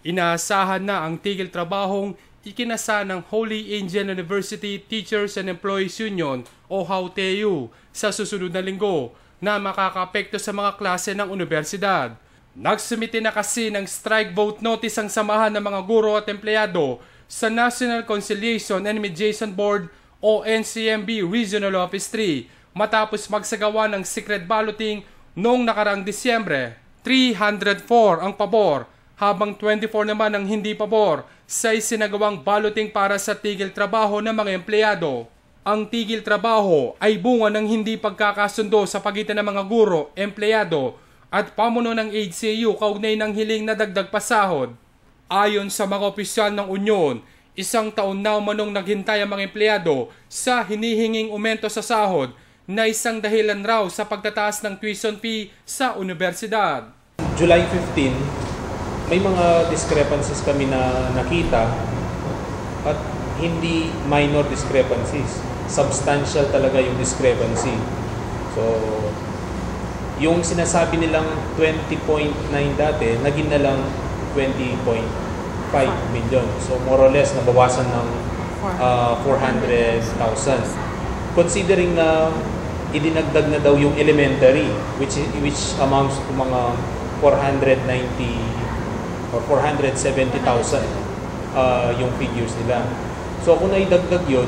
Inaasahan na ang tigil trabahong ikinasa ng Holy Angel University Teachers and Employees Union o HAUTEU sa susunod na linggo na makakaapekto sa mga klase ng universidad. Nagsumite na kasi ng strike vote notice ang samahan ng mga guro at empleyado sa National Conciliation and Mediation Board o NCMB Regional Office 3 matapos magsagawa ng secret balloting noong nakaraang Disyembre. 304 ang pabor habang 24 naman ang hindi pabor sa isinagawang balloting para sa tigil trabaho ng mga empleyado. Ang tigil trabaho ay bunga ng hindi pagkakasundo sa pagitan ng mga guro, empleyado at pamuno ng HCU kaugnay ng hiling na dagdag pasahod. Ayon sa mga opisyal ng Unyon, isang taon na umanong naghintay ang mga empleyado sa hinihinging aumento sa sahod na isang dahilan raw sa pagtataas ng tuition fee sa universidad. July 15, may mga discrepancies kami na nakita at hindi minor discrepancies. Substantial talaga yung discrepancy. So, yung sinasabi nilang 20.9 dati, naging na lang 20.5 million. So, more or less, nabawasan ng 400,000. Considering na idinagdag na daw yung elementary, which amounts to mga 490 or 470,000 yung figures nila. So kung naidagdag yun,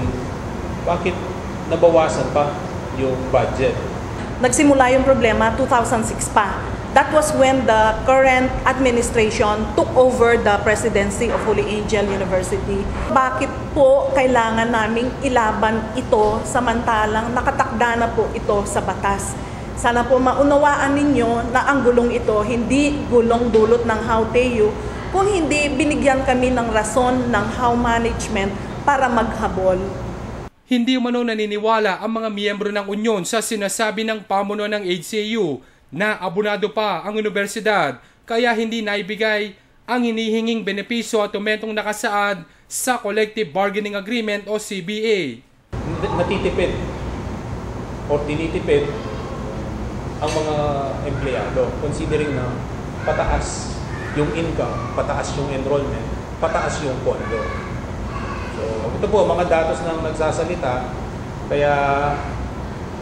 bakit nabawasan pa yung budget? Nagsimula yung problema 2006 pa. That was when the current administration took over the presidency of Holy Angel University. Bakit po kailangan naming ilaban ito samantalang nakatakda na po ito sa batas? Sana po maunawaan ninyo na ang gulong ito hindi gulong dulot ng HAUTEU, kung hindi binigyan kami ng rason ng HAU management para maghabol. Hindi umano naniniwala ang mga miyembro ng Unyon sa sinasabi ng pamuno ng HCU na abonado pa ang universidad kaya hindi naibigay ang hinihinging benepisyo at umentong nakasaad sa Collective Bargaining Agreement o CBA. Natitipid o tinitipid ang mga empleyado considering na pataas yung income, pataas yung enrollment, pataas yung pondo. So, ito po, mga datos ng nagsasalita, kaya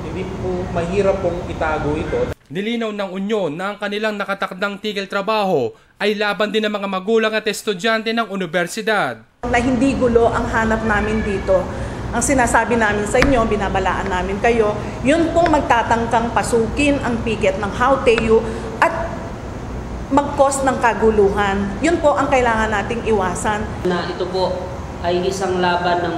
hindi po mahirap pong itago ito. Nilinaw ng Unyon na ang kanilang nakatakdang tigil trabaho ay laban din ng mga magulang at estudyante ng universidad. Na hindi gulo ang hanap namin dito. Ang sinasabi namin sa inyo, binabalaan namin kayo, yun pong magtatangkang pasukin ang picket ng HAUTEU at mag-cause ng kaguluhan. Yun po ang kailangan nating iwasan. Na ito po ay isang laban ng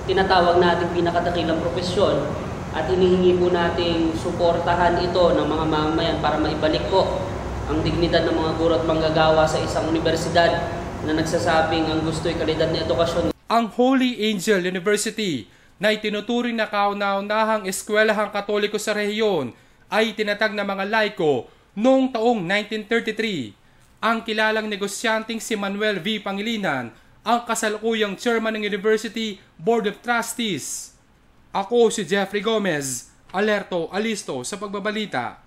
tinatawag nating pinakadakilang propesyon at hinihingi po nating suportahan ito ng mga mamamayan para maibalik po ang dignidad ng mga guro at manggagawa sa isang universidad na nagsasabing ang gusto'y kalidad na edukasyon. Ang Holy Angel University na itinuturing na kauna-unahang eskwelahang katoliko sa rehiyon ay tinatag ng mga laiko noong taong 1933. Ang kilalang negosyanteng si Manuel V. Pangilinan ang kasalukuyang chairman ng University Board of Trustees. Ako si Jeffrey Gomez, alerto, alisto sa pagbabalita.